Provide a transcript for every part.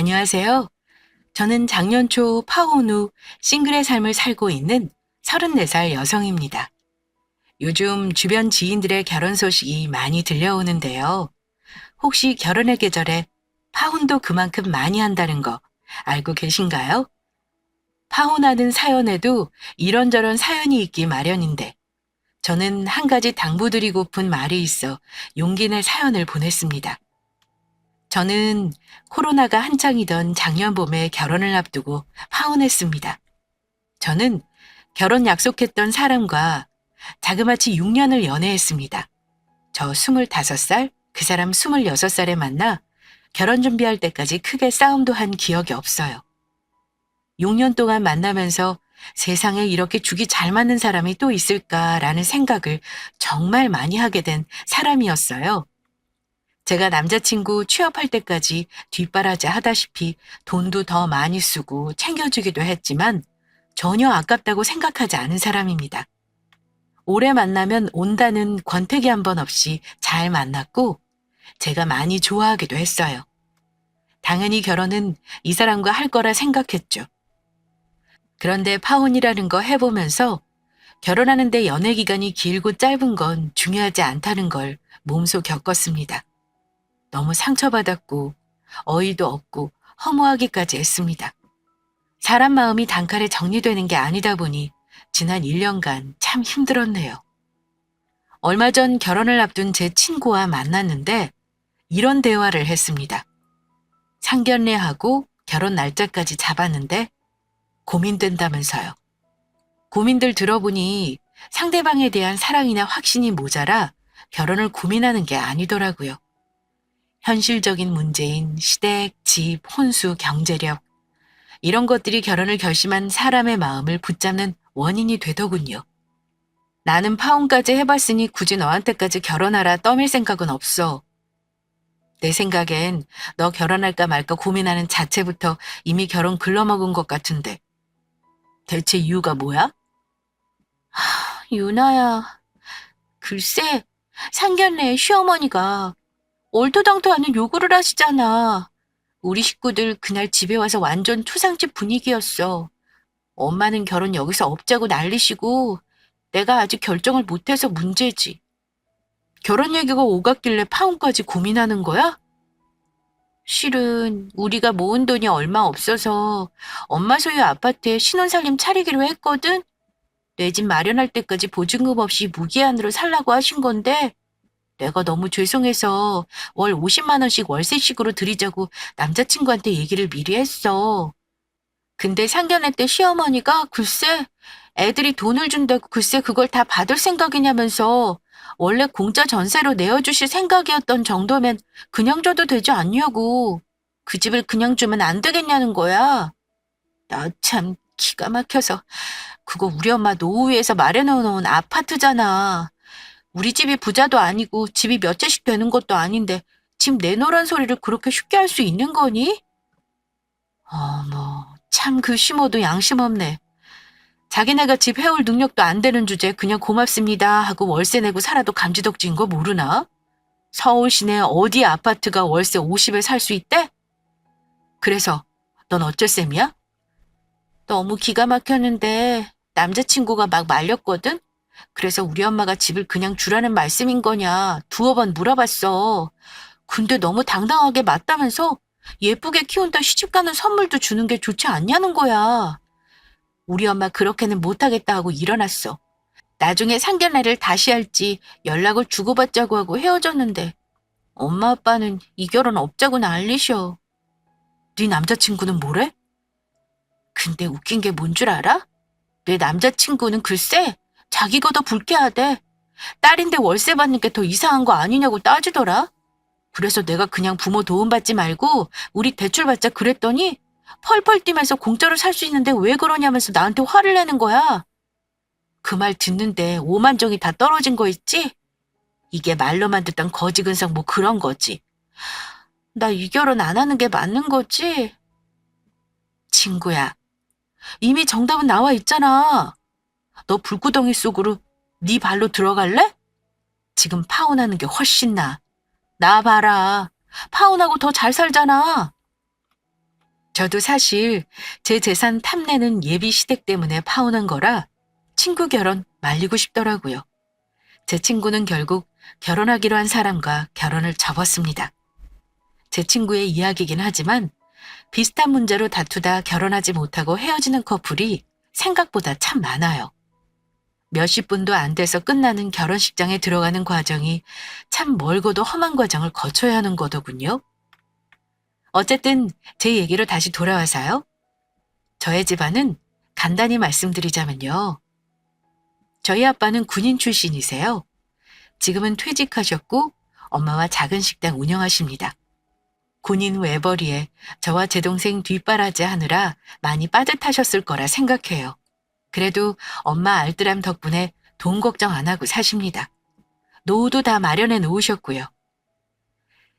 안녕하세요. 저는 작년 초 파혼 후 싱글의 삶을 살고 있는 34살 여성입니다. 요즘 주변 지인들의 결혼 소식이 많이 들려오는데요. 혹시 결혼의 계절에 파혼도 그만큼 많이 한다는 거 알고 계신가요? 파혼하는 사연에도 이런저런 사연이 있기 마련인데 저는 한 가지 당부드리고픈 말이 있어 용기 내 사연을 보냈습니다. 저는 코로나가 한창이던 작년 봄에 결혼을 앞두고 파혼했습니다. 저는 결혼 약속했던 사람과 자그마치 6년을 연애했습니다. 저 25살, 그 사람 26살에 만나 결혼 준비할 때까지 크게 싸움도 한 기억이 없어요. 6년 동안 만나면서 세상에 이렇게 죽이 잘 맞는 사람이 또 있을까라는 생각을 정말 많이 하게 된 사람이었어요. 제가 남자친구 취업할 때까지 뒷바라지 하다시피 돈도 더 많이 쓰고 챙겨주기도 했지만 전혀 아깝다고 생각하지 않은 사람입니다. 오래 만나면 온다는 권태기 한 번 없이 잘 만났고 제가 많이 좋아하기도 했어요. 당연히 결혼은 이 사람과 할 거라 생각했죠. 그런데 파혼이라는 거 해보면서 결혼하는데 연애 기간이 길고 짧은 건 중요하지 않다는 걸 몸소 겪었습니다. 너무 상처받았고 어이도 없고 허무하기까지 했습니다. 사람 마음이 단칼에 정리되는 게 아니다 보니 지난 1년간 참 힘들었네요. 얼마 전 결혼을 앞둔 제 친구와 만났는데 이런 대화를 했습니다. 상견례하고 결혼 날짜까지 잡았는데 고민된다면서요. 고민들 들어보니 상대방에 대한 사랑이나 확신이 모자라 결혼을 고민하는 게 아니더라고요. 현실적인 문제인 시댁, 집, 혼수, 경제력 이런 것들이 결혼을 결심한 사람의 마음을 붙잡는 원인이 되더군요. 나는 파혼까지 해봤으니 굳이 너한테까지 결혼하라 떠밀 생각은 없어. 내 생각엔 너 결혼할까 말까 고민하는 자체부터 이미 결혼 글러먹은 것 같은데. 대체 이유가 뭐야? 유나야, 글쎄, 상견례에 시어머니가 얼토당토하는 요구를 하시잖아. 우리 식구들 그날 집에 와서 완전 초상집 분위기였어. 엄마는 결혼 여기서 없자고 난리시고 내가 아직 결정을 못해서 문제지. 결혼 얘기가 오갔길래 파혼까지 고민하는 거야? 실은 우리가 모은 돈이 얼마 없어서 엄마 소유 아파트에 신혼살림 차리기로 했거든. 내 집 마련할 때까지 보증금 없이 무기한으로 살라고 하신 건데 내가 너무 죄송해서 월 50만 원씩 월세식으로 드리자고 남자친구한테 얘기를 미리 했어. 근데 상견례 때 시어머니가 글쎄 애들이 돈을 준다고 글쎄 그걸 다 받을 생각이냐면서 원래 공짜 전세로 내어주실 생각이었던 정도면 그냥 줘도 되지 않냐고. 그 집을 그냥 주면 안 되겠냐는 거야. 나 참 기가 막혀서 그거 우리 엄마 노후위에서 마련해놓은 아파트잖아. 우리 집이 부자도 아니고 집이 몇 채씩 되는 것도 아닌데 집 내놓으란 소리를 그렇게 쉽게 할 수 있는 거니? 어머, 참 그 심어도 양심 없네. 자기네가 집 해올 능력도 안 되는 주제 그냥 고맙습니다 하고 월세 내고 살아도 감지덕지인 거 모르나? 서울 시내 어디 아파트가 월세 50에 살 수 있대? 그래서 넌 어쩔 셈이야? 너무 기가 막혔는데 남자친구가 막 말렸거든? 그래서 우리 엄마가 집을 그냥 주라는 말씀인 거냐 두어 번 물어봤어. 근데 너무 당당하게 맞다면서 예쁘게 키운다 시집가는 선물도 주는 게 좋지 않냐는 거야. 우리 엄마 그렇게는 못하겠다 하고 일어났어. 나중에 상견례를 다시 할지 연락을 주고받자고 하고 헤어졌는데 엄마 아빠는 이 결혼 없자고 난리셔. 네 남자친구는 뭐래? 근데 웃긴 게 뭔 줄 알아? 내 남자친구는 글쎄 자기가 더 불쾌하대. 딸인데 월세 받는 게 더 이상한 거 아니냐고 따지더라. 그래서 내가 그냥 부모 도움받지 말고 우리 대출받자 그랬더니 펄펄 뛰면서 공짜로 살 수 있는데 왜 그러냐면서 나한테 화를 내는 거야. 그 말 듣는데 오만정이 다 떨어진 거 있지? 이게 말로만 듣던 거지근성 뭐 그런 거지. 나 이 결혼 안 하는 게 맞는 거지? 친구야, 이미 정답은 나와 있잖아. 너 불구덩이 속으로 네 발로 들어갈래? 지금 파혼하는 게 훨씬 나아. 나 봐라. 파혼하고 더 잘 살잖아. 저도 사실 제 재산 탐내는 예비 시댁 때문에 파혼한 거라 친구 결혼 말리고 싶더라고요. 제 친구는 결국 결혼하기로 한 사람과 결혼을 접었습니다. 제 친구의 이야기긴 하지만 비슷한 문제로 다투다 결혼하지 못하고 헤어지는 커플이 생각보다 참 많아요. 몇십 분도 안 돼서 끝나는 결혼식장에 들어가는 과정이 참 멀고도 험한 과정을 거쳐야 하는 거더군요. 어쨌든 제 얘기로 다시 돌아와서요. 저의 집안은 간단히 말씀드리자면요. 저희 아빠는 군인 출신이세요. 지금은 퇴직하셨고 엄마와 작은 식당 운영하십니다. 군인 외벌이에 저와 제 동생 뒷바라지 하느라 많이 빠듯하셨을 거라 생각해요. 그래도 엄마 알뜰함 덕분에 돈 걱정 안 하고 사십니다. 노후도 다 마련해 놓으셨고요.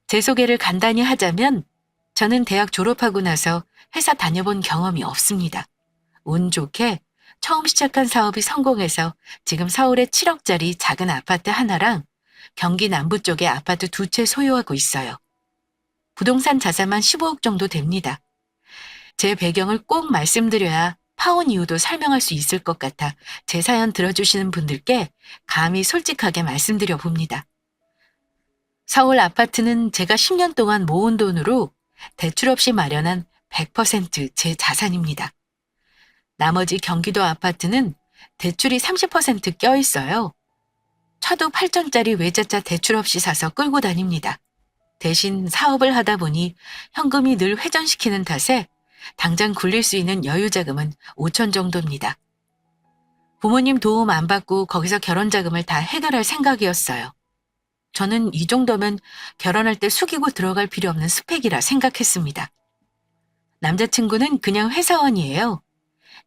제 소개를 간단히 하자면 저는 대학 졸업하고 나서 회사 다녀본 경험이 없습니다. 운 좋게 처음 시작한 사업이 성공해서 지금 서울에 7억짜리 작은 아파트 하나랑 경기 남부 쪽에 아파트 2채 소유하고 있어요. 부동산 자산만 15억 정도 됩니다. 제 배경을 꼭 말씀드려야 파혼 이유도 설명할 수 있을 것 같아 제 사연 들어주시는 분들께 감히 솔직하게 말씀드려 봅니다. 서울 아파트는 제가 10년 동안 모은 돈으로 대출 없이 마련한 100%제 자산입니다. 나머지 경기도 아파트는 대출이 30% 껴있어요. 차도 8천짜리 외제차 대출 없이 사서 끌고 다닙니다. 대신 사업을 하다 보니 현금이 늘 회전시키는 탓에 당장 굴릴 수 있는 여유 자금은 5천 정도입니다. 부모님 도움 안 받고 거기서 결혼 자금을 다 해결할 생각이었어요. 저는 이 정도면 결혼할 때 숙이고 들어갈 필요 없는 스펙이라 생각했습니다. 남자친구는 그냥 회사원이에요.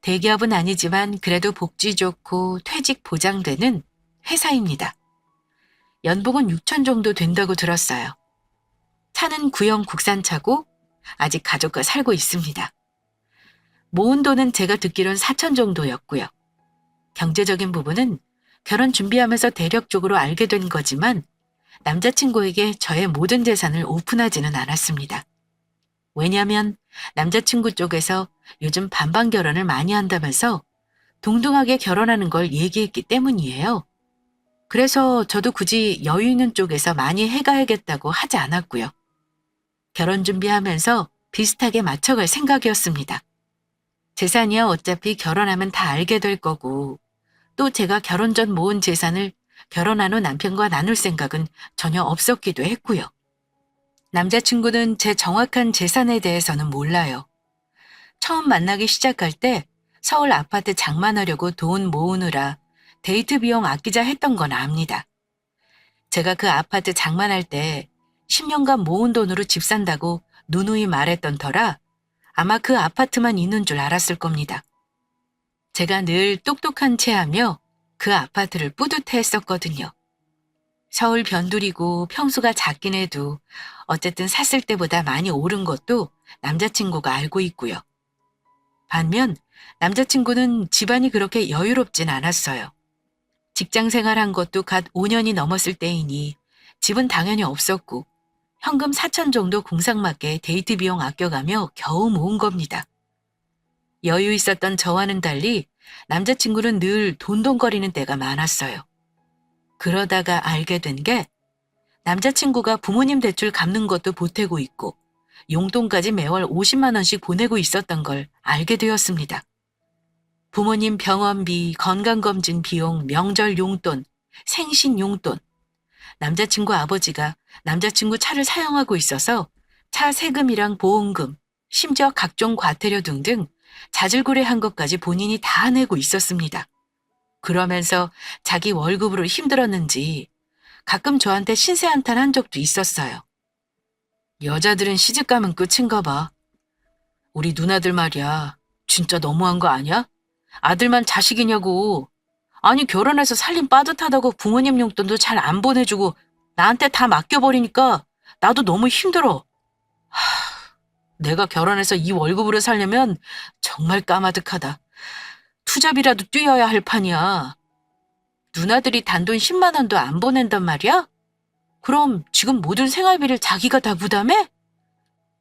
대기업은 아니지만 그래도 복지 좋고 퇴직 보장되는 회사입니다. 연봉은 6천 정도 된다고 들었어요. 차는 구형 국산차고 아직 가족과 살고 있습니다. 모은 돈은 제가 듣기론 4천 정도였고요. 경제적인 부분은 결혼 준비하면서 대략적으로 알게 된 거지만 남자친구에게 저의 모든 재산을 오픈하지는 않았습니다. 왜냐하면 남자친구 쪽에서 요즘 반반 결혼을 많이 한다면서 동등하게 결혼하는 걸 얘기했기 때문이에요. 그래서 저도 굳이 여유 있는 쪽에서 많이 해가야겠다고 하지 않았고요. 결혼 준비하면서 비슷하게 맞춰갈 생각이었습니다. 재산이야 어차피 결혼하면 다 알게 될 거고 또 제가 결혼 전 모은 재산을 결혼한 후 남편과 나눌 생각은 전혀 없었기도 했고요. 남자친구는 제 정확한 재산에 대해서는 몰라요. 처음 만나기 시작할 때 서울 아파트 장만하려고 돈 모으느라 데이트 비용 아끼자 했던 건 압니다. 제가 그 아파트 장만할 때 10년간 모은 돈으로 집 산다고 누누이 말했던 터라 아마 그 아파트만 있는 줄 알았을 겁니다. 제가 늘 똑똑한 체하며 그 아파트를 뿌듯해했었거든요. 서울 변두리고 평수가 작긴 해도 어쨌든 샀을 때보다 많이 오른 것도 남자친구가 알고 있고요. 반면 남자친구는 집안이 그렇게 여유롭진 않았어요. 직장 생활한 것도 갓 5년이 넘었을 때이니 집은 당연히 없었고 현금 4천 정도 공상맞게 데이트 비용 아껴가며 겨우 모은 겁니다. 여유 있었던 저와는 달리 남자친구는 늘 돈돈거리는 때가 많았어요. 그러다가 알게 된 게 남자친구가 부모님 대출 갚는 것도 보태고 있고 용돈까지 매월 50만 원씩 보내고 있었던 걸 알게 되었습니다. 부모님 병원비, 건강검진 비용, 명절 용돈, 생신 용돈. 남자친구 아버지가 남자친구 차를 사용하고 있어서 차 세금이랑 보험금, 심지어 각종 과태료 등등 자질구레한 것까지 본인이 다 내고 있었습니다. 그러면서 자기 월급으로 힘들었는지 가끔 저한테 신세 한탄한 적도 있었어요. 여자들은 시집가면 끝인가 봐. 우리 누나들 말이야. 진짜 너무한 거 아니야? 아들만 자식이냐고. 아니 결혼해서 살림 빠듯하다고 부모님 용돈도 잘 안 보내주고 나한테 다 맡겨버리니까 나도 너무 힘들어. 내가 결혼해서 이 월급으로 살려면 정말 까마득하다. 투잡이라도 뛰어야 할 판이야. 누나들이 단돈 10만 원도 안 보낸단 말이야? 그럼 지금 모든 생활비를 자기가 다 부담해?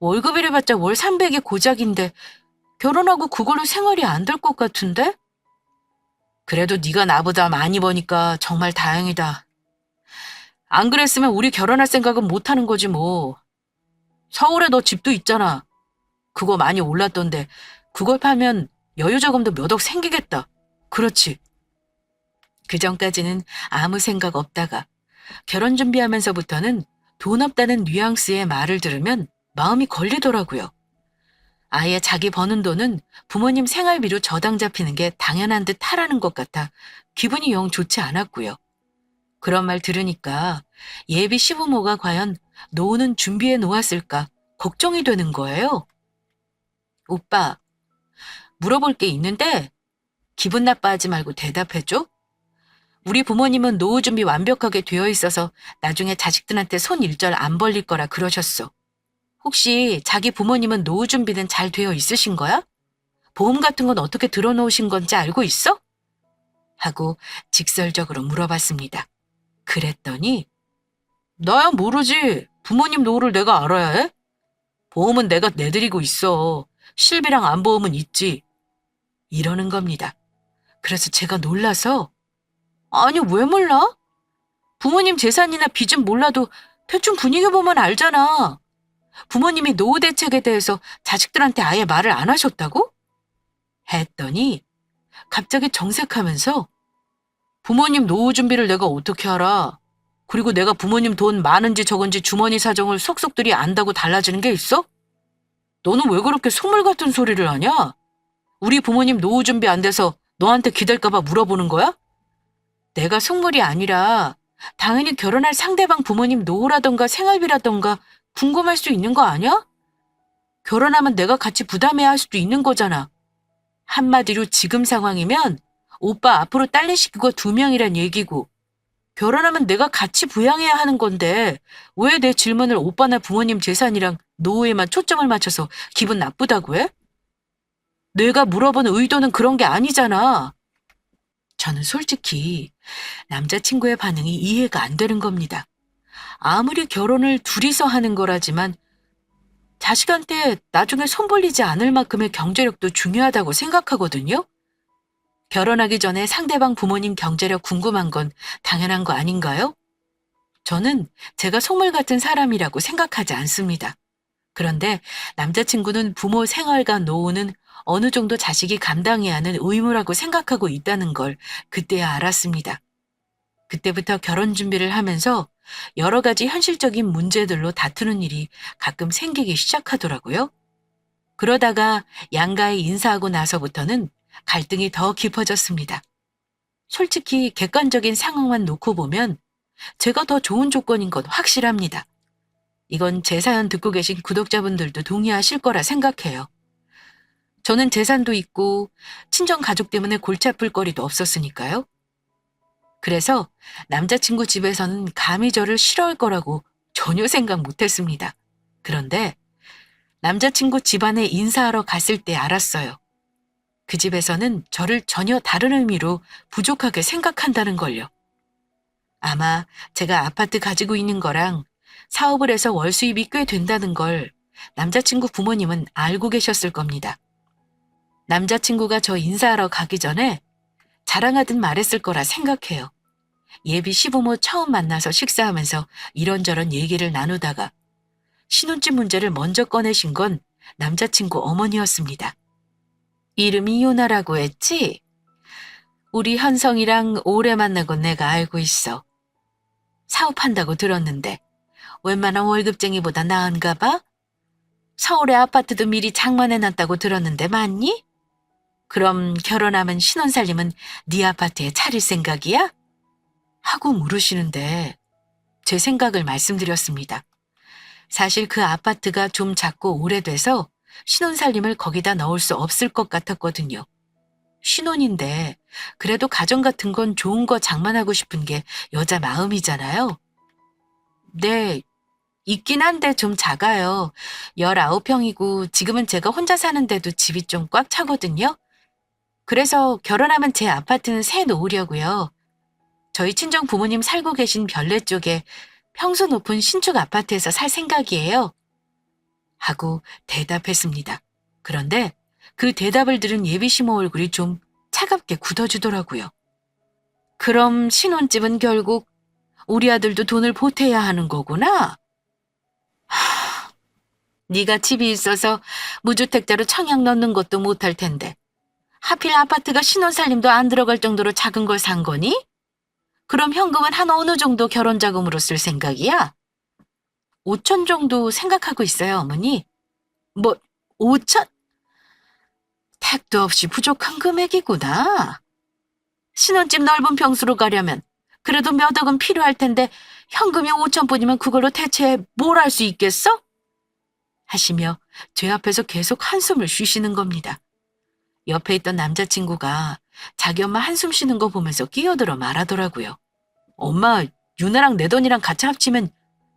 월급이래봤자 월 300이 고작인데 결혼하고 그걸로 생활이 안 될 것 같은데? 그래도 네가 나보다 많이 버니까 정말 다행이다. 안 그랬으면 우리 결혼할 생각은 못 하는 거지 뭐. 서울에 너 집도 있잖아. 그거 많이 올랐던데 그걸 팔면 여유자금도 몇 억 생기겠다. 그렇지. 그전까지는 아무 생각 없다가 결혼 준비하면서부터는 돈 없다는 뉘앙스의 말을 들으면 마음이 걸리더라고요. 아예 자기 버는 돈은 부모님 생활비로 저당 잡히는 게 당연한 듯 하라는 것 같아 기분이 영 좋지 않았고요. 그런 말 들으니까 예비 시부모가 과연 노후는 준비해 놓았을까 걱정이 되는 거예요. 오빠, 물어볼 게 있는데 기분 나빠하지 말고 대답해줘. 우리 부모님은 노후 준비 완벽하게 되어 있어서 나중에 자식들한테 손 일절 안 벌릴 거라 그러셨어. 혹시 자기 부모님은 노후 준비는 잘 되어 있으신 거야? 보험 같은 건 어떻게 들어놓으신 건지 알고 있어? 하고 직설적으로 물어봤습니다. 그랬더니 나야 모르지. 부모님 노후를 내가 알아야 해? 보험은 내가 내드리고 있어. 실비랑 안보험은 있지. 이러는 겁니다. 그래서 제가 놀라서 아니 왜 몰라? 부모님 재산이나 빚은 몰라도 대충 분위기 보면 알잖아. 부모님이 노후 대책에 대해서 자식들한테 아예 말을 안 하셨다고? 했더니 갑자기 정색하면서 부모님 노후 준비를 내가 어떻게 알아? 그리고 내가 부모님 돈 많은지 적은지 주머니 사정을 속속들이 안다고 달라지는 게 있어? 너는 왜 그렇게 속물 같은 소리를 하냐? 우리 부모님 노후 준비 안 돼서 너한테 기댈까 봐 물어보는 거야? 내가 속물이 아니라 당연히 결혼할 상대방 부모님 노후라던가 생활비라던가 궁금할 수 있는 거 아니야? 결혼하면 내가 같이 부담해야 할 수도 있는 거잖아. 한마디로 지금 상황이면 오빠 앞으로 딸내 식구가 2명이란 얘기고 결혼하면 내가 같이 부양해야 하는 건데 왜 내 질문을 오빠나 부모님 재산이랑 노후에만 초점을 맞춰서 기분 나쁘다고 해? 내가 물어본 의도는 그런 게 아니잖아. 저는 솔직히 남자친구의 반응이 이해가 안 되는 겁니다. 아무리 결혼을 둘이서 하는 거라지만 자식한테 나중에 손 벌리지 않을 만큼의 경제력도 중요하다고 생각하거든요. 결혼하기 전에 상대방 부모님 경제력 궁금한 건 당연한 거 아닌가요? 저는 제가 속물 같은 사람이라고 생각하지 않습니다. 그런데 남자친구는 부모 생활과 노후는 어느 정도 자식이 감당해야 하는 의무라고 생각하고 있다는 걸 그때야 알았습니다. 그때부터 결혼 준비를 하면서 여러 가지 현실적인 문제들로 다투는 일이 가끔 생기기 시작하더라고요. 그러다가 양가에 인사하고 나서부터는 갈등이 더 깊어졌습니다. 솔직히 객관적인 상황만 놓고 보면 제가 더 좋은 조건인 건 확실합니다. 이건 제 사연 듣고 계신 구독자분들도 동의하실 거라 생각해요. 저는 재산도 있고 친정 가족 때문에 골치 아플 거리도 없었으니까요. 그래서 남자친구 집에서는 감히 저를 싫어할 거라고 전혀 생각 못했습니다. 그런데 남자친구 집안에 인사하러 갔을 때 알았어요. 그 집에서는 저를 전혀 다른 의미로 부족하게 생각한다는 걸요. 아마 제가 아파트 가지고 있는 거랑 사업을 해서 월 수입이 꽤 된다는 걸 남자친구 부모님은 알고 계셨을 겁니다. 남자친구가 저 인사하러 가기 전에 자랑하듯 말했을 거라 생각해요. 예비 시부모 처음 만나서 식사하면서 이런저런 얘기를 나누다가 신혼집 문제를 먼저 꺼내신 건 남자친구 어머니였습니다. 이름이 요나라고 했지? 우리 현성이랑 오래 만나고 내가 알고 있어. 사업한다고 들었는데 웬만한 월급쟁이보다 나은가 봐? 서울에 아파트도 미리 장만해놨다고 들었는데 맞니? 그럼 결혼하면 신혼살림은 네 아파트에 차릴 생각이야? 하고 물으시는데 제 생각을 말씀드렸습니다. 사실 그 아파트가 좀 작고 오래돼서 신혼살림을 거기다 넣을 수 없을 것 같았거든요. 신혼인데 그래도 가정 같은 건 좋은 거 장만하고 싶은 게 여자 마음이잖아요. 네, 있긴 한데 좀 작아요. 19평이고 지금은 제가 혼자 사는데도 집이 좀 꽉 차거든요. 그래서 결혼하면 제 아파트는 새 놓으려고요. 저희 친정 부모님 살고 계신 별내 쪽에 평수 높은 신축 아파트에서 살 생각이에요. 하고 대답했습니다. 그런데 그 대답을 들은 예비시모 얼굴이 좀 차갑게 굳어지더라고요. 그럼 신혼집은 결국 우리 아들도 돈을 보태야 하는 거구나? 네가 집이 있어서 무주택자로 청약 넣는 것도 못할 텐데 하필 아파트가 신혼살림도 안 들어갈 정도로 작은 걸 산 거니? 그럼 현금은 한 어느 정도 결혼자금으로 쓸 생각이야? 5천 정도 생각하고 있어요, 어머니. 뭐, 5천? 택도 없이 부족한 금액이구나. 신혼집 넓은 평수로 가려면 그래도 몇 억은 필요할 텐데 현금이 5천뿐이면 그걸로 대체 뭘 할 수 있겠어? 하시며 제 앞에서 계속 한숨을 쉬시는 겁니다. 옆에 있던 남자친구가 자기 엄마 한숨 쉬는 거 보면서 끼어들어 말하더라고요. 엄마, 유나랑 내 돈이랑 같이 합치면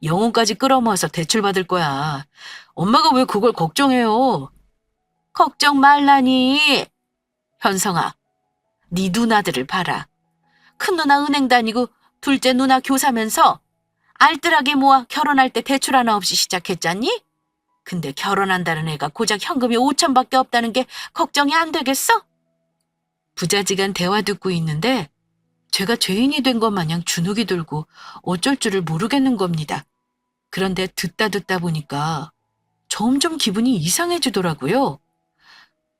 영혼까지 끌어모아서 대출받을 거야. 엄마가 왜 그걸 걱정해요? 걱정 말라니. 현성아, 네 누나들을 봐라. 큰 누나 은행 다니고 둘째 누나 교사면서 알뜰하게 모아 결혼할 때 대출 하나 없이 시작했잖니? 근데 결혼한다는 애가 고작 현금이 5천밖에 없다는 게 걱정이 안 되겠어? 부자지간 대화 듣고 있는데 제가 죄인이 된 것 마냥 주눅이 들고 어쩔 줄을 모르겠는 겁니다. 그런데 듣다 보니까 점점 기분이 이상해지더라고요.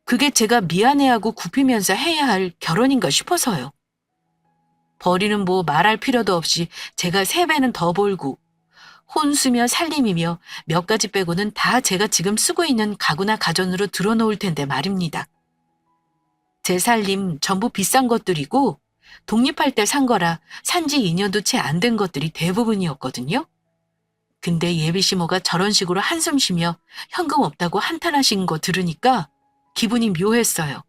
그게 제가 미안해하고 굽히면서 해야 할 결혼인가 싶어서요. 벌이는 뭐 말할 필요도 없이 제가 3배는 더 벌고 혼수며 살림이며 몇 가지 빼고는 다 제가 지금 쓰고 있는 가구나 가전으로 들어놓을 텐데 말입니다. 제 살림 전부 비싼 것들이고 독립할 때 산 거라 산지 2년도 채 안 된 것들이 대부분이었거든요. 근데 예비시모가 저런 식으로 한숨 쉬며 현금 없다고 한탄하신 거 들으니까 기분이 묘했어요.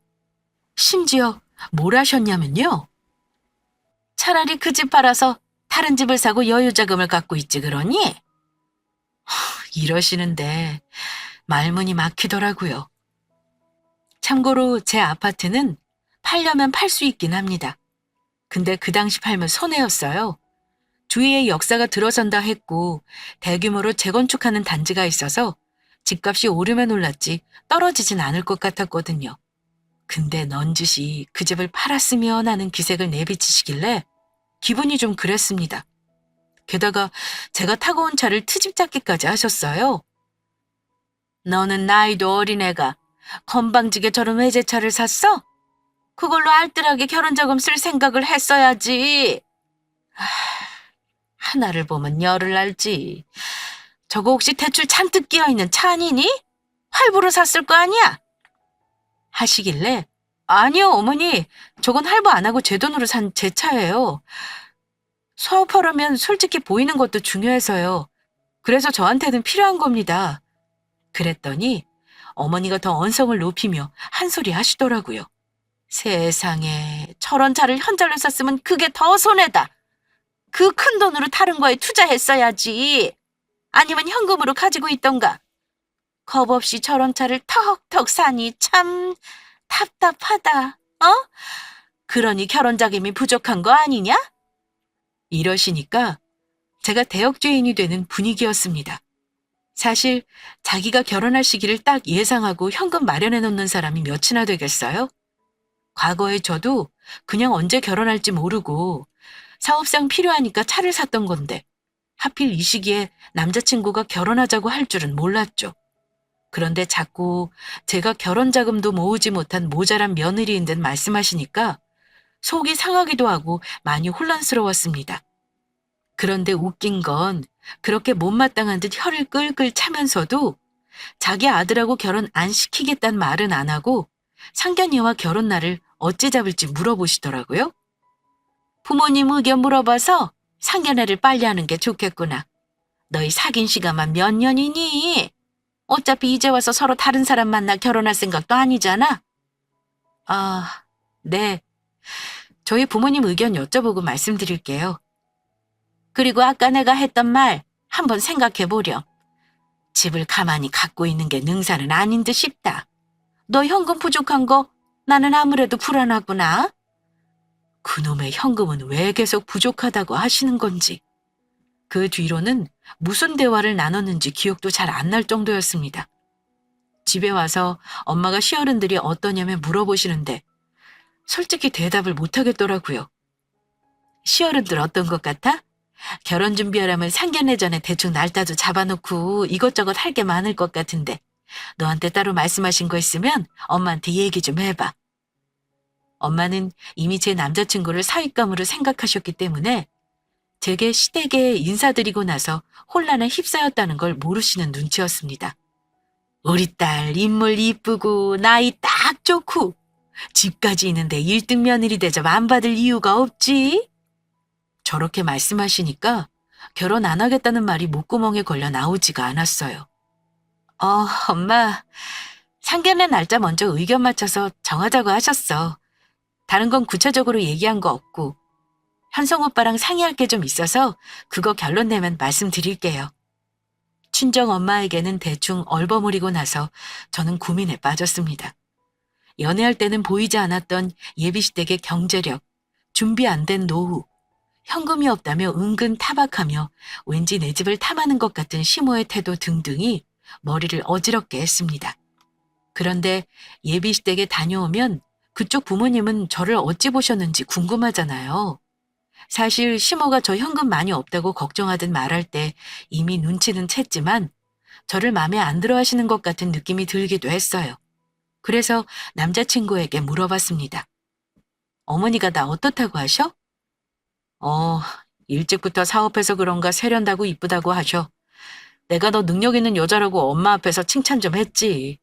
심지어 뭘 하셨냐면요. 차라리 그 집 팔아서 다른 집을 사고 여유자금을 갖고 있지 그러니? 이러시는데 말문이 막히더라고요. 참고로 제 아파트는 팔려면 팔 수 있긴 합니다. 근데 그 당시 팔면 손해였어요. 주위에 역사가 들어선다 했고 대규모로 재건축하는 단지가 있어서 집값이 오르면 올랐지 떨어지진 않을 것 같았거든요. 근데 넌지시 그 집을 팔았으면 하는 기색을 내비치시길래 기분이 좀 그랬습니다. 게다가 제가 타고 온 차를 트집 잡기까지 하셨어요. 너는 나이도 어린애가 건방지게 저런 외제차를 샀어? 그걸로 알뜰하게 결혼자금 쓸 생각을 했어야지. 하나를 보면 열을 알지. 저거 혹시 대출 잔뜩 끼어있는 차 아니니? 할부로 샀을 거 아니야? 하시길래 아니요 어머니 저건 할부 안 하고 제 돈으로 산 제 차예요. 사업하려면 솔직히 보이는 것도 중요해서요. 그래서 저한테는 필요한 겁니다. 그랬더니 어머니가 더 언성을 높이며 한 소리 하시더라고요. 세상에 저런 차를 현찰로 샀으면 그게 더 손해다. 그 큰 돈으로 다른 거에 투자했어야지. 아니면 현금으로 가지고 있던가. 겁 없이 저런 차를 턱턱 사니 참 답답하다. 어? 그러니 결혼 자금이 부족한 거 아니냐? 이러시니까 제가 대역죄인이 되는 분위기였습니다. 사실 자기가 결혼할 시기를 딱 예상하고 현금 마련해 놓는 사람이 몇이나 되겠어요? 과거에 저도 그냥 언제 결혼할지 모르고 사업상 필요하니까 차를 샀던 건데 하필 이 시기에 남자친구가 결혼하자고 할 줄은 몰랐죠. 그런데 자꾸 제가 결혼 자금도 모으지 못한 모자란 며느리인 듯 말씀하시니까 속이 상하기도 하고 많이 혼란스러웠습니다. 그런데 웃긴 건 그렇게 못마땅한 듯 혀를 끌끌 차면서도 자기 아들하고 결혼 안 시키겠다는 말은 안 하고 상견례와 결혼 날을 어찌 잡을지 물어보시더라고요. 부모님 의견 물어봐서 상견례를 빨리 하는 게 좋겠구나. 너희 사귄 시간만 몇 년이니? 어차피 이제 와서 서로 다른 사람 만나 결혼할 생각도 아니잖아. 아, 네. 저희 부모님 의견 여쭤보고 말씀드릴게요. 그리고 아까 내가 했던 말 한번 생각해 보렴. 집을 가만히 갖고 있는 게 능사는 아닌 듯 싶다. 너 현금 부족한 거 나는 아무래도 불안하구나. 그놈의 현금은 왜 계속 부족하다고 하시는 건지. 그 뒤로는 무슨 대화를 나눴는지 기억도 잘 안 날 정도였습니다. 집에 와서 엄마가 시어른들이 어떠냐며 물어보시는데 솔직히 대답을 못 하겠더라고요. 시어른들 어떤 것 같아? 결혼 준비하려면 상견례 전에 대충 날짜도 잡아놓고 이것저것 할 게 많을 것 같은데 너한테 따로 말씀하신 거 있으면 엄마한테 얘기 좀 해봐. 엄마는 이미 제 남자친구를 사윗감으로 생각하셨기 때문에 제게 시댁에 인사드리고 나서 혼란에 휩싸였다는 걸 모르시는 눈치였습니다. 우리 딸 인물 이쁘고 나이 딱 좋고 집까지 있는데 1등 며느리 대접 안 받을 이유가 없지? 저렇게 말씀하시니까 결혼 안 하겠다는 말이 목구멍에 걸려 나오지가 않았어요. 엄마, 상견례 날짜 먼저 의견 맞춰서 정하자고 하셨어. 다른 건 구체적으로 얘기한 거 없고 현성 오빠랑 상의할 게 좀 있어서 그거 결론 내면 말씀드릴게요. 친정 엄마에게는 대충 얼버무리고 나서 저는 고민에 빠졌습니다. 연애할 때는 보이지 않았던 예비시댁의 경제력, 준비 안 된 노후, 현금이 없다며 은근 타박하며 왠지 내 집을 탐하는 것 같은 시모의 태도 등등이 머리를 어지럽게 했습니다. 그런데 예비시댁에 다녀오면 그쪽 부모님은 저를 어찌 보셨는지 궁금하잖아요. 사실 시모가 저 현금 많이 없다고 걱정하듯 말할 때 이미 눈치는 챘지만 저를 마음에 안 들어 하시는 것 같은 느낌이 들기도 했어요. 그래서 남자친구에게 물어봤습니다. 어머니가 나 어떻다고 하셔? 어, 일찍부터 사업해서 그런가 세련다고 이쁘다고 하셔. 내가 너 능력 있는 여자라고 엄마 앞에서 칭찬 좀 했지.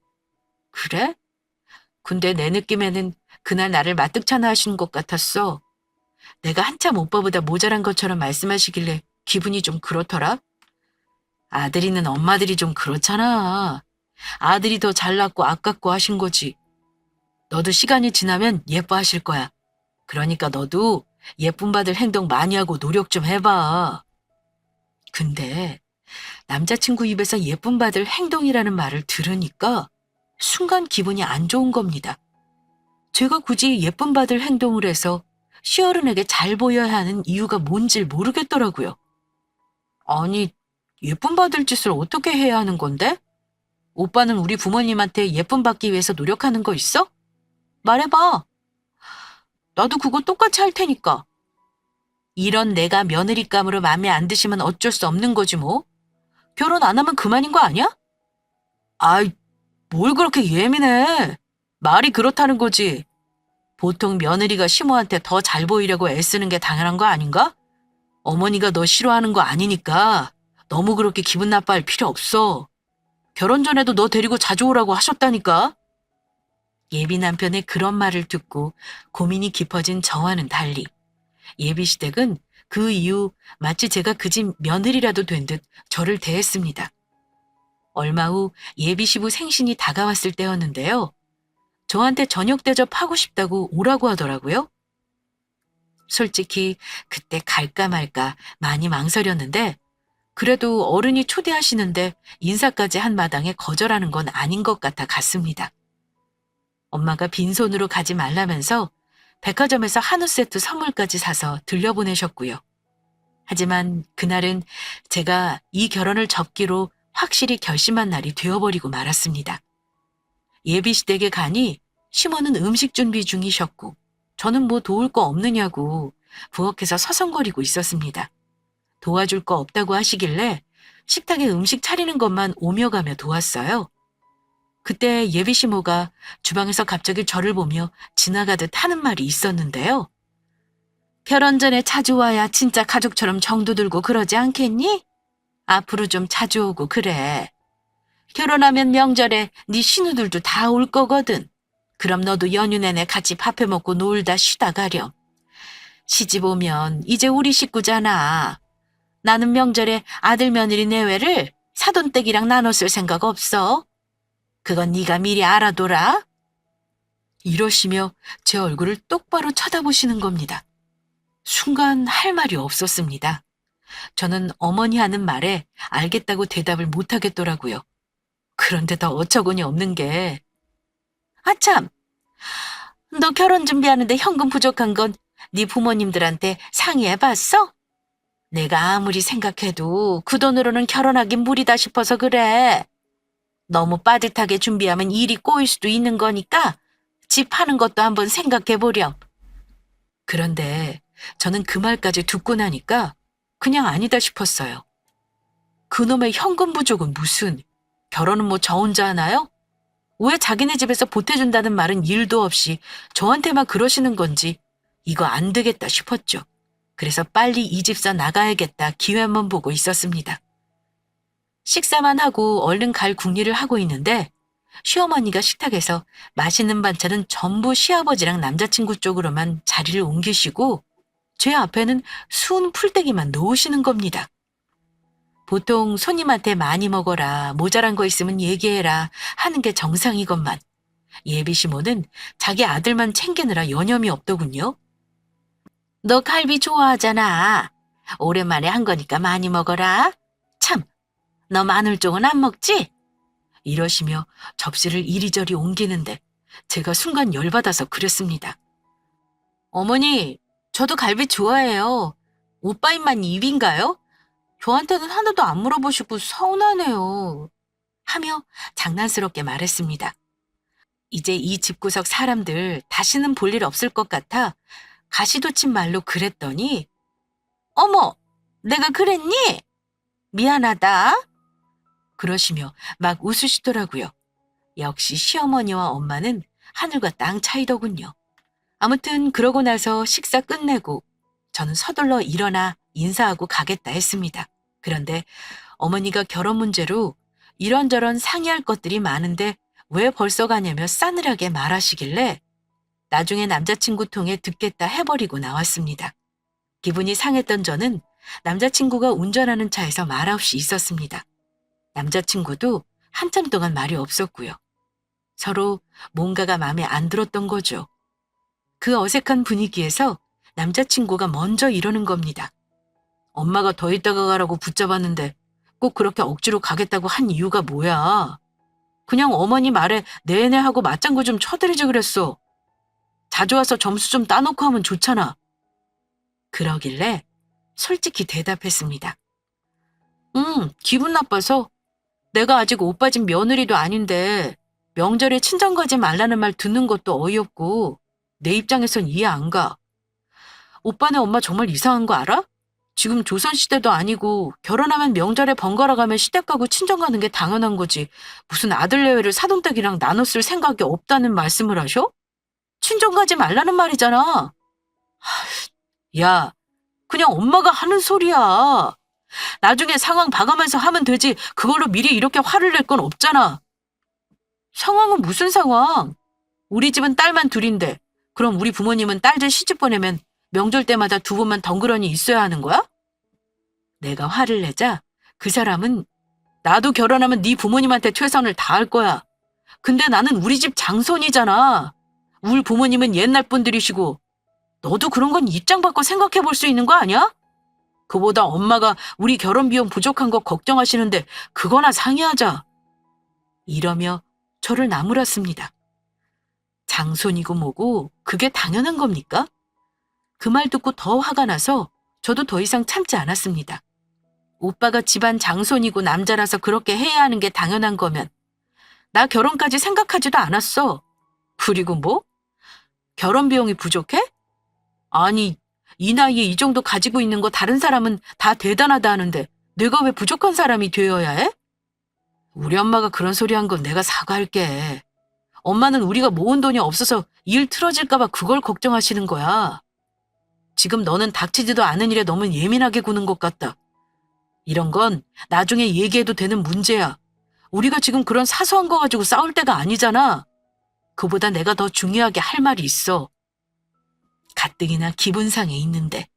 그래? 근데 내 느낌에는 그날 나를 마뜩찮아 하시는 것 같았어. 내가 한참 오빠보다 모자란 것처럼 말씀하시길래 기분이 좀 그렇더라. 아들이는 엄마들이 좀 그렇잖아. 아들이 더 잘났고 아깝고 하신 거지. 너도 시간이 지나면 예뻐하실 거야. 그러니까 너도 예쁨 받을 행동 많이 하고 노력 좀 해봐. 근데 남자친구 입에서 예쁨 받을 행동이라는 말을 들으니까 순간 기분이 안 좋은 겁니다. 제가 굳이 예쁨 받을 행동을 해서 시어른에게 잘 보여야 하는 이유가 뭔지 모르겠더라고요. 아니, 예쁨 받을 짓을 어떻게 해야 하는 건데? 오빠는 우리 부모님한테 예쁨 받기 위해서 노력하는 거 있어? 말해봐. 나도 그거 똑같이 할 테니까. 이런 내가 며느리감으로 마음에 안 드시면 어쩔 수 없는 거지 뭐. 결혼 안 하면 그만인 거 아니야? 아이, 뭘 그렇게 예민해. 말이 그렇다는 거지. 보통 며느리가 시모한테 더 잘 보이려고 애쓰는 게 당연한 거 아닌가? 어머니가 너 싫어하는 거 아니니까 너무 그렇게 기분 나빠할 필요 없어. 결혼 전에도 너 데리고 자주 오라고 하셨다니까. 예비 남편의 그런 말을 듣고 고민이 깊어진 저와는 달리 예비시댁은 그 이후 마치 제가 그 집 며느리라도 된 듯 저를 대했습니다. 얼마 후 예비시부 생신이 다가왔을 때였는데요. 저한테 저녁 대접하고 싶다고 오라고 하더라고요. 솔직히 그때 갈까 말까 많이 망설였는데 그래도 어른이 초대하시는데 인사까지 한 마당에 거절하는 건 아닌 것 같아 갔습니다. 엄마가 빈손으로 가지 말라면서 백화점에서 한우 세트 선물까지 사서 들려보내셨고요. 하지만 그날은 제가 이 결혼을 접기로 확실히 결심한 날이 되어버리고 말았습니다. 예비시댁에 가니 시모는 음식 준비 중이셨고 저는 뭐 도울 거 없느냐고 부엌에서 서성거리고 있었습니다. 도와줄 거 없다고 하시길래 식탁에 음식 차리는 것만 오며 가며 도왔어요. 그때 예비 시모가 주방에서 갑자기 저를 보며 지나가듯 하는 말이 있었는데요. 결혼 전에 자주 와야 진짜 가족처럼 정도 들고 그러지 않겠니? 앞으로 좀 자주 오고 그래. 결혼하면 명절에 네 신우들도 다 올 거거든. 그럼 너도 연휴 내내 같이 밥해 먹고 놀다 쉬다 가렴. 시집 오면 이제 우리 식구잖아. 나는 명절에 아들 며느리 내외를 사돈댁이랑 나눠 쓸 생각 없어. 그건 네가 미리 알아둬라. 이러시며 제 얼굴을 똑바로 쳐다보시는 겁니다. 순간 할 말이 없었습니다. 저는 어머니 하는 말에 알겠다고 대답을 못하겠더라고요. 그런데 더 어처구니 없는 게 아참, 너 결혼 준비하는데 현금 부족한 건 네 부모님들한테 상의해봤어? 내가 아무리 생각해도 그 돈으로는 결혼하긴 무리다 싶어서 그래. 너무 빠듯하게 준비하면 일이 꼬일 수도 있는 거니까 집 파는 것도 한번 생각해 보렴. 그런데 저는 그 말까지 듣고 나니까 그냥 아니다 싶었어요. 그놈의 현금 부족은 무슨, 결혼은 뭐 저 혼자 하나요? 왜 자기네 집에서 보태준다는 말은 일도 없이 저한테만 그러시는 건지 이거 안 되겠다 싶었죠. 그래서 빨리 이 집사 나가야겠다 기회만 보고 있었습니다. 식사만 하고 얼른 갈 궁리를 하고 있는데 시어머니가 식탁에서 맛있는 반찬은 전부 시아버지랑 남자친구 쪽으로만 자리를 옮기시고 제 앞에는 수은 풀떼기만 놓으시는 겁니다. 보통 손님한테 많이 먹어라, 모자란 거 있으면 얘기해라 하는 게 정상이건만 예비 시모는 자기 아들만 챙기느라 여념이 없더군요. 너 갈비 좋아하잖아. 오랜만에 한 거니까 많이 먹어라. 참, 너 마늘종은 안 먹지? 이러시며 접시를 이리저리 옮기는데 제가 순간 열받아서 그랬습니다. 어머니, 저도 갈비 좋아해요. 오빠 입만 입인가요? 저한테는 하나도 안 물어보시고 서운하네요. 하며 장난스럽게 말했습니다. 이제 이 집구석 사람들 다시는 볼 일 없을 것 같아 가시돋친 말로 그랬더니 어머, 내가 그랬니? 미안하다. 그러시며 막 웃으시더라고요. 역시 시어머니와 엄마는 하늘과 땅 차이더군요. 아무튼 그러고 나서 식사 끝내고 저는 서둘러 일어나 인사하고 가겠다 했습니다. 그런데 어머니가 결혼 문제로 이런저런 상의할 것들이 많은데 왜 벌써 가냐며 싸늘하게 말하시길래 나중에 남자친구 통해 듣겠다 해버리고 나왔습니다. 기분이 상했던 저는 남자친구가 운전하는 차에서 말없이 있었습니다. 남자친구도 한참 동안 말이 없었고요. 서로 뭔가가 마음에 안 들었던 거죠. 그 어색한 분위기에서 남자친구가 먼저 이러는 겁니다. 엄마가 더 있다가 가라고 붙잡았는데 꼭 그렇게 억지로 가겠다고 한 이유가 뭐야? 그냥 어머니 말에 네네 하고 맞장구 좀 쳐드리지 그랬어. 자주 와서 점수 좀 따놓고 하면 좋잖아. 그러길래 솔직히 대답했습니다. 기분 나빠서 내가 아직 오빠 집 며느리도 아닌데 명절에 친정 가지 말라는 말 듣는 것도 어이없고 내 입장에선 이해 안 가. 오빠네 엄마 정말 이상한 거 알아? 지금 조선시대도 아니고 결혼하면 명절에 번갈아 가면 시댁 가고 친정 가는 게 당연한 거지. 무슨 아들 내외를 사돈댁이랑 나눠 쓸 생각이 없다는 말씀을 하셔? 친정 가지 말라는 말이잖아. 야, 그냥 엄마가 하는 소리야. 나중에 상황 봐가면서 하면 되지. 그걸로 미리 이렇게 화를 낼 건 없잖아. 상황은 무슨 상황? 우리 집은 딸만 둘인데 그럼 우리 부모님은 딸들 시집 보내면 명절 때마다 두 번만 덩그러니 있어야 하는 거야? 내가 화를 내자 그 사람은 나도 결혼하면 네 부모님한테 최선을 다할 거야. 근데 나는 우리 집 장손이잖아. 우리 부모님은 옛날 분들이시고 너도 그런 건 입장 바꿔 생각해 볼 수 있는 거 아니야? 그보다 엄마가 우리 결혼 비용 부족한 거 걱정하시는데 그거나 상의하자. 이러며 저를 나무랐습니다. 장손이고 뭐고 그게 당연한 겁니까? 그 말 듣고 더 화가 나서 저도 더 이상 참지 않았습니다. 오빠가 집안 장손이고 남자라서 그렇게 해야 하는 게 당연한 거면 나 결혼까지 생각하지도 않았어. 그리고 뭐? 결혼 비용이 부족해? 아니, 이 나이에 이 정도 가지고 있는 거 다른 사람은 다 대단하다 하는데 내가 왜 부족한 사람이 되어야 해? 우리 엄마가 그런 소리 한 건 내가 사과할게. 엄마는 우리가 모은 돈이 없어서 일 틀어질까 봐 그걸 걱정하시는 거야. 지금 너는 닥치지도 않은 일에 너무 예민하게 구는 것 같다. 이런 건 나중에 얘기해도 되는 문제야. 우리가 지금 그런 사소한 거 가지고 싸울 때가 아니잖아. 그보다 내가 더 중요하게 할 말이 있어. 가뜩이나 기분상해 있는데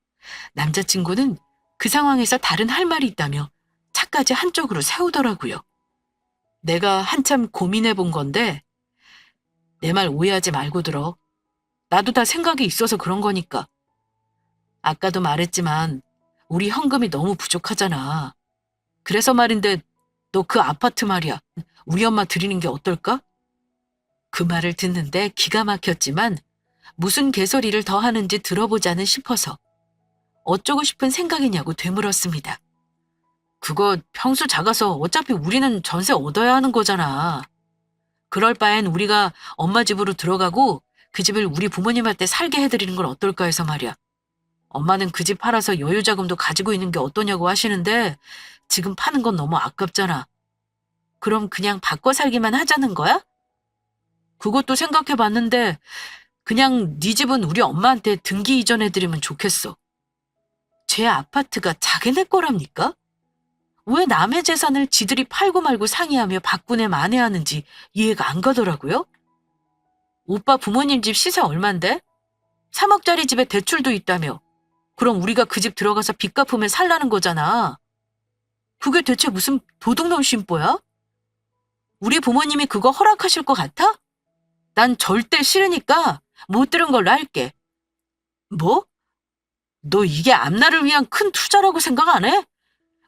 남자친구는 그 상황에서 다른 할 말이 있다며 차까지 한쪽으로 세우더라고요. 내가 한참 고민해 본 건데 내 말 오해하지 말고 들어. 나도 다 생각이 있어서 그런 거니까. 아까도 말했지만 우리 현금이 너무 부족하잖아. 그래서 말인데 너 그 아파트 말이야. 우리 엄마 드리는 게 어떨까? 그 말을 듣는데 기가 막혔지만 무슨 개소리를 더 하는지 들어보자는 싶어서 어쩌고 싶은 생각이냐고 되물었습니다. 그거 평수 작아서 어차피 우리는 전세 얻어야 하는 거잖아. 그럴 바엔 우리가 엄마 집으로 들어가고 그 집을 우리 부모님한테 살게 해드리는 건 어떨까 해서 말이야. 엄마는 그 집 팔아서 여유 자금도 가지고 있는 게 어떠냐고 하시는데 지금 파는 건 너무 아깝잖아. 그럼 그냥 바꿔 살기만 하자는 거야? 그것도 생각해 봤는데 그냥 네 집은 우리 엄마한테 등기 이전해드리면 좋겠어. 제 아파트가 자기네 거랍니까? 왜 남의 재산을 지들이 팔고 말고 상의하며 바꾸네 만회하는지 이해가 안 가더라고요. 오빠 부모님 집 시세 얼만데? 3억짜리 집에 대출도 있다며. 그럼 우리가 그 집 들어가서 빚 갚으면 살라는 거잖아. 그게 대체 무슨 도둑놈 심보야? 우리 부모님이 그거 허락하실 것 같아? 난 절대 싫으니까 못 들은 걸로 할게. 뭐? 너 이게 앞날을 위한 큰 투자라고 생각 안 해?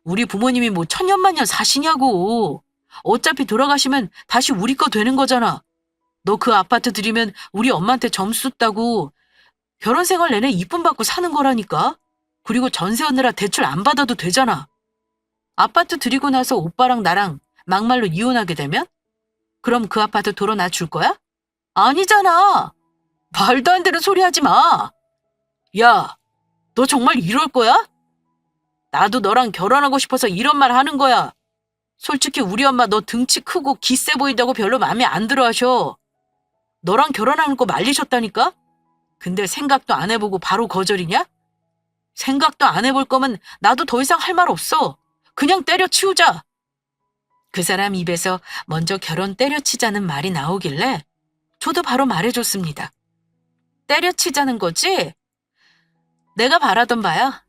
우리 부모님이 뭐 천년만년 사시냐고. 어차피 돌아가시면 다시 우리 거 되는 거잖아. 너 그 아파트 들이면 우리 엄마한테 점수 따고 결혼 생활 내내 이쁨 받고 사는 거라니까. 그리고 전세 얻느라 대출 안 받아도 되잖아. 아파트 들이고 나서 오빠랑 나랑 막말로 이혼하게 되면? 그럼 그 아파트 돌아나 줄 거야? 아니잖아. 말도 안 되는 소리 하지 마. 야, 너 정말 이럴 거야? 나도 너랑 결혼하고 싶어서 이런 말 하는 거야. 솔직히 우리 엄마 너 등치 크고 기세 보인다고 별로 마음에 안 들어 하셔. 너랑 결혼하는 거 말리셨다니까? 근데 생각도 안 해보고 바로 거절이냐? 생각도 안 해볼 거면 나도 더 이상 할 말 없어. 그냥 때려치우자. 그 사람 입에서 먼저 결혼 때려치자는 말이 나오길래 저도 바로 말해줬습니다. 때려치자는 거지? 내가 바라던 바야.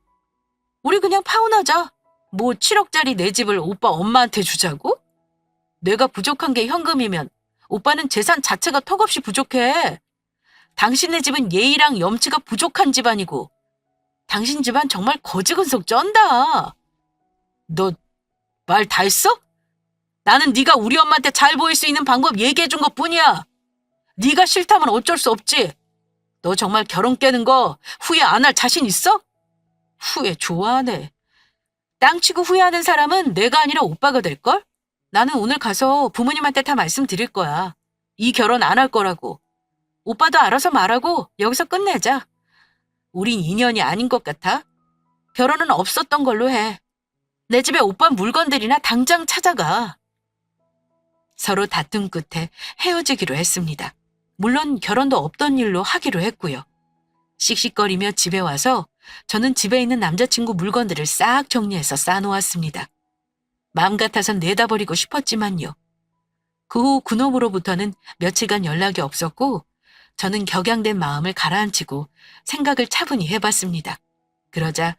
우리 그냥 파혼하자. 뭐 7억짜리 내 집을 오빠 엄마한테 주자고? 내가 부족한 게 현금이면 오빠는 재산 자체가 턱없이 부족해. 당신네 집은 예의랑 염치가 부족한 집안이고 당신 집안 정말 거지근속 쩐다. 너 말 다 했어? 나는 네가 우리 엄마한테 잘 보일 수 있는 방법 얘기해 준 것뿐이야. 네가 싫다면 어쩔 수 없지. 너 정말 결혼 깨는 거 후회 안 할 자신 있어? 후회 좋아하네. 땅 치고 후회하는 사람은 내가 아니라 오빠가 될걸? 나는 오늘 가서 부모님한테 다 말씀드릴 거야. 이 결혼 안 할 거라고. 오빠도 알아서 말하고 여기서 끝내자. 우린 인연이 아닌 것 같아. 결혼은 없었던 걸로 해. 내 집에 오빠 물건들이나 당장 찾아가. 서로 다툼 끝에 헤어지기로 했습니다. 물론 결혼도 없던 일로 하기로 했고요. 씩씩거리며 집에 와서 저는 집에 있는 남자친구 물건들을 싹 정리해서 싸놓았습니다. 마음 같아선 내다버리고 싶었지만요. 그 후 그놈으로부터는 며칠간 연락이 없었고 저는 격양된 마음을 가라앉히고 생각을 차분히 해봤습니다. 그러자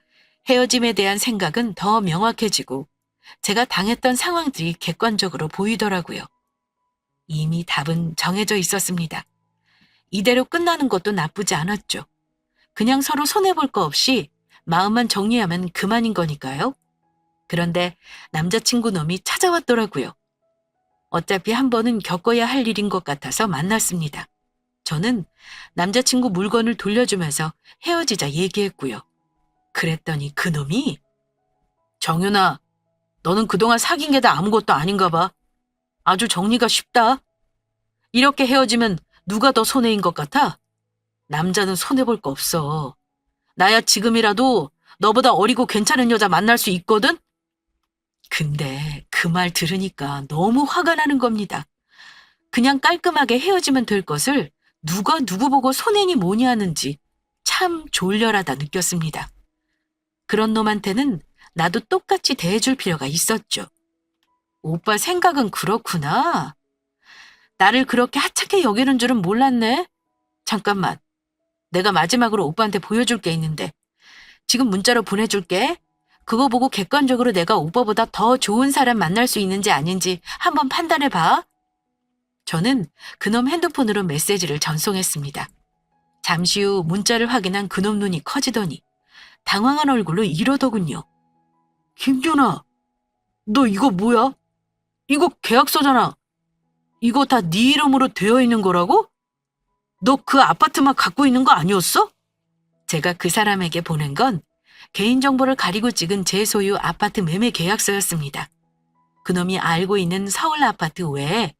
헤어짐에 대한 생각은 더 명확해지고 제가 당했던 상황들이 객관적으로 보이더라고요. 이미 답은 정해져 있었습니다. 이대로 끝나는 것도 나쁘지 않았죠. 그냥 서로 손해볼 거 없이 마음만 정리하면 그만인 거니까요. 그런데 남자친구 놈이 찾아왔더라고요. 어차피 한 번은 겪어야 할 일인 것 같아서 만났습니다. 저는 남자친구 물건을 돌려주면서 헤어지자 얘기했고요. 그랬더니 그놈이 정윤아, 너는 그동안 사귄 게 다 아무것도 아닌가 봐. 아주 정리가 쉽다. 이렇게 헤어지면 누가 더 손해인 것 같아? 남자는 손해볼 거 없어. 나야 지금이라도 너보다 어리고 괜찮은 여자 만날 수 있거든? 근데 그 말 들으니까 너무 화가 나는 겁니다. 그냥 깔끔하게 헤어지면 될 것을 누가 누구 보고 손해니 뭐니 하는지 참 졸렬하다 느꼈습니다. 그런 놈한테는 나도 똑같이 대해줄 필요가 있었죠. 오빠 생각은 그렇구나. 나를 그렇게 하찮게 여기는 줄은 몰랐네. 잠깐만. 내가 마지막으로 오빠한테 보여줄 게 있는데 지금 문자로 보내줄게. 그거 보고 객관적으로 내가 오빠보다 더 좋은 사람 만날 수 있는지 아닌지 한번 판단해봐. 저는 그놈 핸드폰으로 메시지를 전송했습니다. 잠시 후 문자를 확인한 그놈 눈이 커지더니 당황한 얼굴로 이러더군요. 김준아, 너 이거 뭐야? 이거 계약서잖아. 이거 다 네 이름으로 되어 있는 거라고? 너 그 아파트만 갖고 있는 거 아니었어? 제가 그 사람에게 보낸 건 개인정보를 가리고 찍은 제 소유 아파트 매매 계약서였습니다. 그놈이 알고 있는 서울 아파트 외에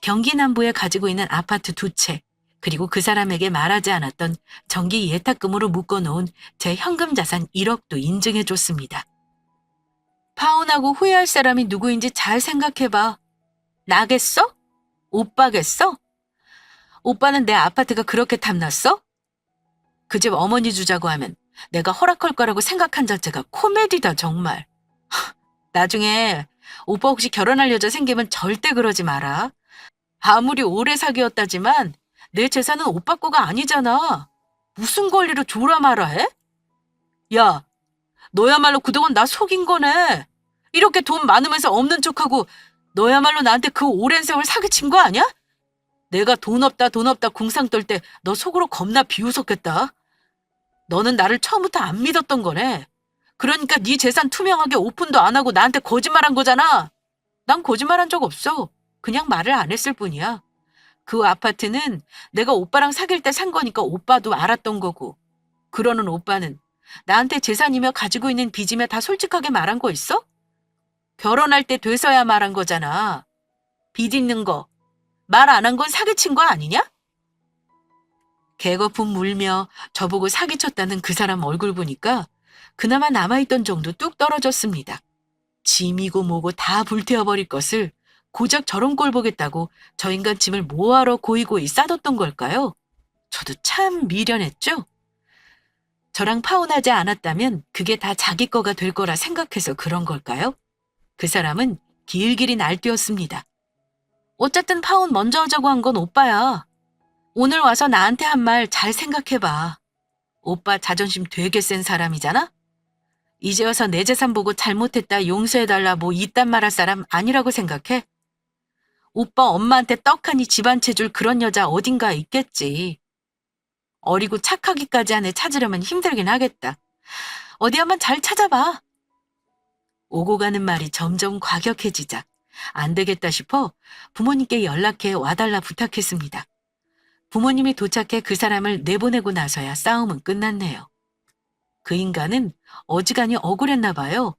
경기 남부에 가지고 있는 아파트 2채, 그리고 그 사람에게 말하지 않았던 정기 예탁금으로 묶어놓은 제 현금 자산 1억도 인증해줬습니다. 파혼하고 후회할 사람이 누구인지 잘 생각해봐. 나겠어? 오빠겠어? 오빠는 내 아파트가 그렇게 탐났어? 그 집 어머니 주자고 하면 내가 허락할 거라고 생각한 자체가 코미디다 정말. 나중에 오빠 혹시 결혼할 여자 생기면 절대 그러지 마라. 아무리 오래 사귀었다지만 내 재산은 오빠 거가 아니잖아. 무슨 권리로 줘라 마라 해? 야, 너야말로 그동안 나 속인 거네. 이렇게 돈 많으면서 없는 척하고 너야말로 나한테 그 오랜 세월 사기친 거 아니야? 내가 돈 없다 궁상 떨 때 너 속으로 겁나 비웃었겠다. 너는 나를 처음부터 안 믿었던 거네. 그러니까 네 재산 투명하게 오픈도 안 하고 나한테 거짓말한 거잖아. 난 거짓말한 적 없어. 그냥 말을 안 했을 뿐이야. 그 아파트는 내가 오빠랑 사귈 때 산 거니까 오빠도 알았던 거고. 그러는 오빠는 나한테 재산이며 가지고 있는 빚이며 다 솔직하게 말한 거 있어? 결혼할 때 돼서야 말한 거잖아. 빚 있는 거. 말 안 한 건 사기친 거 아니냐? 개거품 물며 저보고 사기쳤다는 그 사람 얼굴 보니까 그나마 남아있던 정도 뚝 떨어졌습니다. 짐이고 뭐고 다 불태워버릴 것을 고작 저런 꼴 보겠다고 저 인간 짐을 뭐하러 고이고이 싸뒀던 걸까요? 저도 참 미련했죠? 저랑 파혼하지 않았다면 그게 다 자기 거가 될 거라 생각해서 그런 걸까요? 그 사람은 길길이 날뛰었습니다. 어쨌든 파혼 먼저 하자고 한 건 오빠야. 오늘 와서 나한테 한 말 잘 생각해봐. 오빠 자존심 되게 센 사람이잖아? 이제 와서 내 재산 보고 잘못했다 용서해달라 뭐 이딴 말 할 사람 아니라고 생각해? 오빠 엄마한테 떡하니 집 안 채줄 그런 여자 어딘가 있겠지. 어리고 착하기까지 한 애 찾으려면 힘들긴 하겠다. 어디 한번 잘 찾아봐. 오고 가는 말이 점점 과격해지자 안 되겠다 싶어 부모님께 연락해 와달라 부탁했습니다. 부모님이 도착해 그 사람을 내보내고 나서야 싸움은 끝났네요. 그 인간은 어지간히 억울했나 봐요.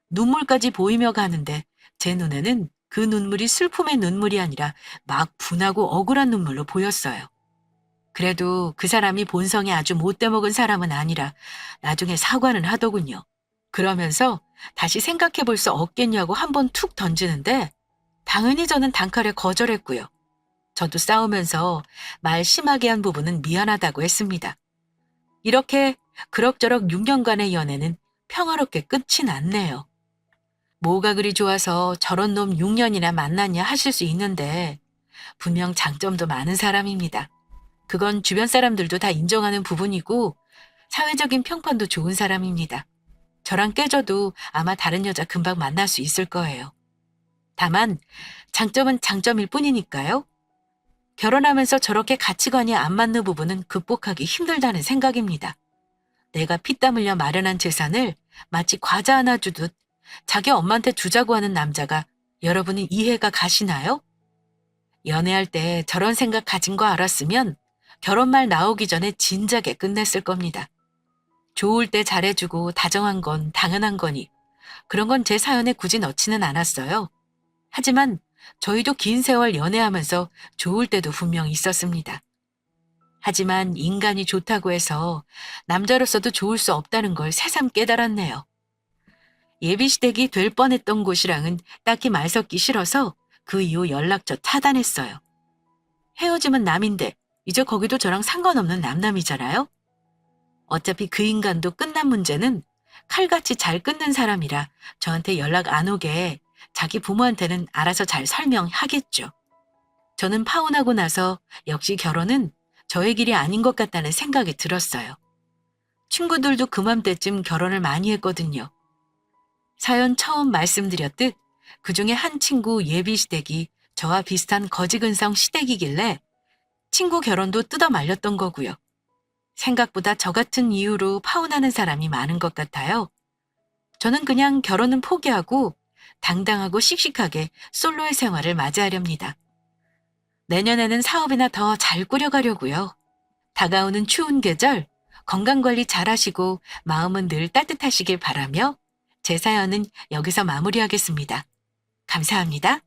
눈물까지 보이며 가는데 제 눈에는 그 눈물이 슬픔의 눈물이 아니라 막 분하고 억울한 눈물로 보였어요. 그래도 그 사람이 본성이 아주 못돼 먹은 사람은 아니라 나중에 사과는 하더군요. 그러면서 다시 생각해 볼 수 없겠냐고 한번 툭 던지는데 당연히 저는 단칼에 거절했고요. 저도 싸우면서 말 심하게 한 부분은 미안하다고 했습니다. 이렇게 그럭저럭 6년간의 연애는 평화롭게 끝이 났네요. 뭐가 그리 좋아서 저런 놈 6년이나 만났냐 하실 수 있는데 분명 장점도 많은 사람입니다. 그건 주변 사람들도 다 인정하는 부분이고 사회적인 평판도 좋은 사람입니다. 저랑 깨져도 아마 다른 여자 금방 만날 수 있을 거예요. 다만 장점은 장점일 뿐이니까요. 결혼하면서 저렇게 가치관이 안 맞는 부분은 극복하기 힘들다는 생각입니다. 내가 피땀 흘려 마련한 재산을 마치 과자 하나 주듯 자기 엄마한테 주자고 하는 남자가 여러분은 이해가 가시나요? 연애할 때 저런 생각 가진 거 알았으면 결혼 말 나오기 전에 진작에 끝냈을 겁니다. 좋을 때 잘해주고 다정한 건 당연한 거니 그런 건 제 사연에 굳이 넣지는 않았어요. 하지만 저희도 긴 세월 연애하면서 좋을 때도 분명 있었습니다. 하지만 인간이 좋다고 해서 남자로서도 좋을 수 없다는 걸 새삼 깨달았네요. 예비시댁이 될 뻔했던 곳이랑은 딱히 말 섞기 싫어서 그 이후 연락처 차단했어요. 헤어짐은 남인데 이제 거기도 저랑 상관없는 남남이잖아요. 어차피 그 인간도 끝난 문제는 칼같이 잘 끊는 사람이라 저한테 연락 안 오게 자기 부모한테는 알아서 잘 설명하겠죠. 저는 파혼하고 나서 역시 결혼은 저의 길이 아닌 것 같다는 생각이 들었어요. 친구들도 그맘때쯤 결혼을 많이 했거든요. 사연 처음 말씀드렸듯 그중에 한 친구 예비시댁이 저와 비슷한 거지근성 시댁이길래 친구 결혼도 뜯어 말렸던 거고요. 생각보다 저 같은 이유로 파혼하는 사람이 많은 것 같아요. 저는 그냥 결혼은 포기하고 당당하고 씩씩하게 솔로의 생활을 맞이하렵니다. 내년에는 사업이나 더 잘 꾸려가려고요. 다가오는 추운 계절, 건강관리 잘하시고 마음은 늘 따뜻하시길 바라며 제 사연은 여기서 마무리하겠습니다. 감사합니다.